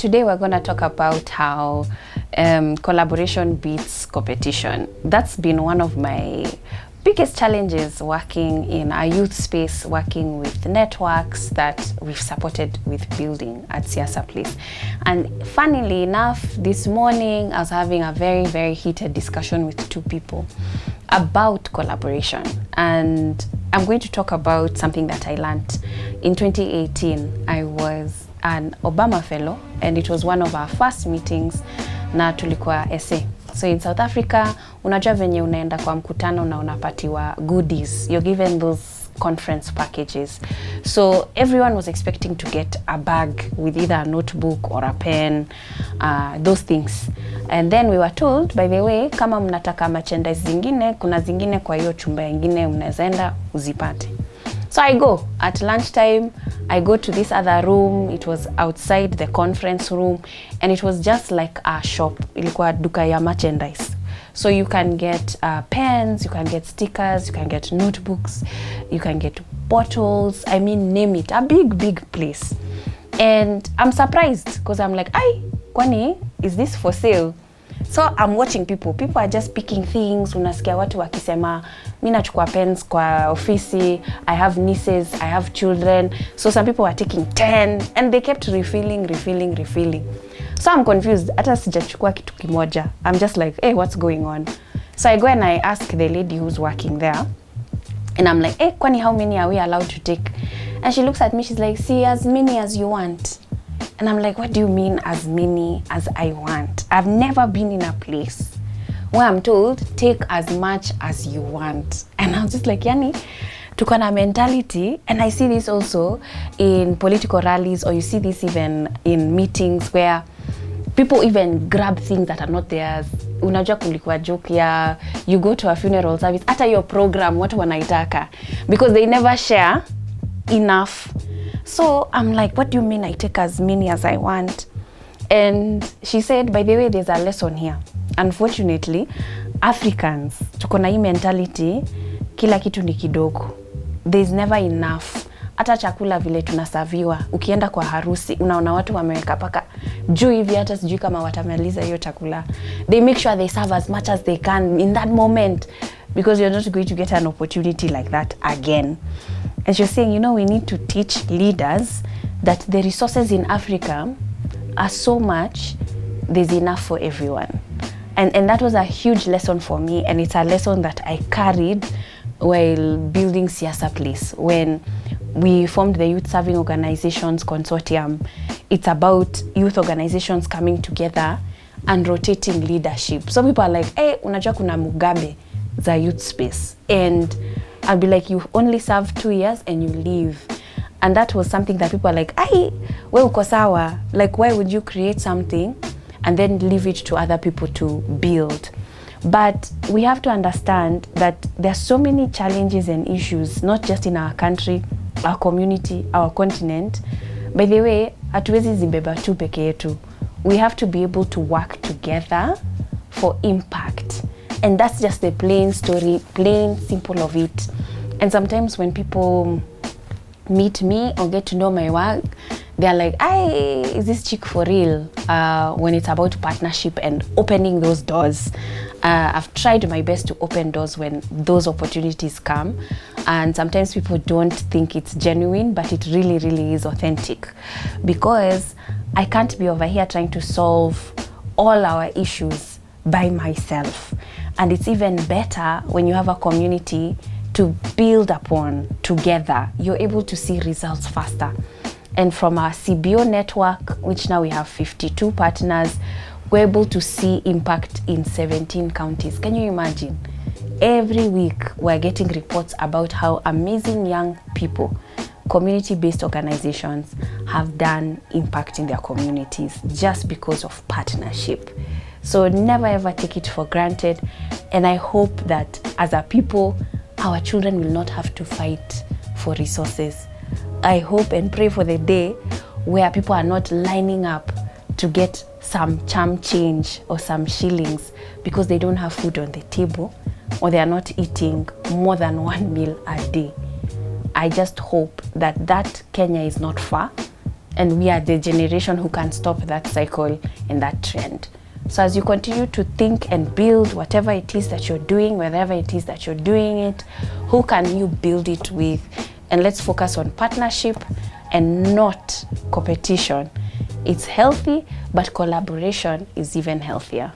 today we're going to talk about how collaboration beats competition. That's been one of my biggest challenges working in a youth space, working with networks that we've supported with building at Siasa Place. And funnily enough, this morning I was having a very, very heated discussion with two people about collaboration. And I'm going to talk about something that I learned. In 2018, I was an Obama fellow, and it was one of our first meetings na tulikuwa SA. So in South Africa, unajua venye unaenda kwa mkutano na unapatiwa goodies. You're given those conference packages. So everyone was expecting to get a bag with either a notebook or a pen, those things. And then we were told, by the way, kama mnataka merchandise zingine, kuna zingine kwa hiyo chumba ingine unazaenda uzipate. So I go at lunchtime, I go to this other room. It was outside the conference room, and it was just like a shop. Ilikuwa duka ya merchandise. So you can get pens, you can get stickers, you can get notebooks, you can get bottles. I mean, name it. A big, big place. And I'm surprised because I'm like, ay, kwani, is this for sale? So I'm watching people. People are just picking things. Unasikia watu wakisema, mimi nachukua pens kwa ofisi. I have nieces, I have children. So some people were taking 10 and they kept refilling. So I'm confused. Hata sijachukua kitu kimoja. I'm just like, hey, what's going on? So I go and I ask the lady who's working there. And I'm like, hey, kwani, how many are we allowed to take? And she looks at me, she's like, see, as many as you want. And I'm like, what do you mean as many as I want? I've never been in a place where I'm told, take as much as you want. And I'm just like, yani, tuko na mentality. And I see this also in political rallies, or you see this even in meetings where people even grab things that are not theirs. Unajua kulikuwa joke ya, you go to a funeral service, hata your program, watu wanaitaka. Because they never share enough. So I'm like, what do you mean I take as many as I want? And she said, by the way, there's a lesson here. Unfortunately, Africans, tuko na hii mentality, kila kitu ni kidogo. There's never enough. Hata chakula vile tunasaviwa, ukienda kwa harusi, unaona watu wameweka paka juu hivi, hata sijui kama watamaliza hiyo chakula. They make sure they serve as much as they can in that moment, because you're not going to get an opportunity like that again. And she's saying, you know, we need to teach leaders that the resources in Africa are so much, there's enough for everyone. And that was a huge lesson for me, and it's a lesson that I carried while building Siasa Place. When we formed the Youth Serving Organizations Consortium, it's about youth organizations coming together and rotating leadership. So people are like, hey, unajua kuna Mugabe za youth space. And I'll be like, you only serve 2 years and you leave. And that was something that people are like, ay, we uko sawa. Like, why would you create something and then leave it to other people to build? But we have to understand that there's so many challenges and issues, not just in our country, our community, our continent. By the way, hatuwezi zibeba tu peke yetu. We have to be able to work together for impact. And that's just the plain story, plain simple of it. And sometimes when people meet me or get to know my work, they're like, hey, is this chick for real? When it's about partnership and opening those doors. I've tried my best to open doors when those opportunities come. And sometimes people don't think it's genuine, but it really, really is authentic. Because I can't be over here trying to solve all our issues by myself. And it's even better when you have a community to build upon together. You're able to see results faster. And from our CBO network, which now we have 52 partners, we're able to see impact in 17 counties. Can you imagine? Every week, we're getting reports about how amazing young people, community-based organizations, have done impact in their communities just because of partnership. So never ever take it for granted. And I hope that as a people, our children will not have to fight for resources. I hope and pray for the day where people are not lining up to get some charm change or some shillings because they don't have food on the table, or they are not eating more than 1 meal a day. I just hope that Kenya is not far, And we are the generation who can stop that cycle and that trend. So as you continue to think and build whatever it is that you're doing, wherever it is that you're doing it, who can you build it with? And let's focus on partnership and not competition. It's healthy, but collaboration is even healthier.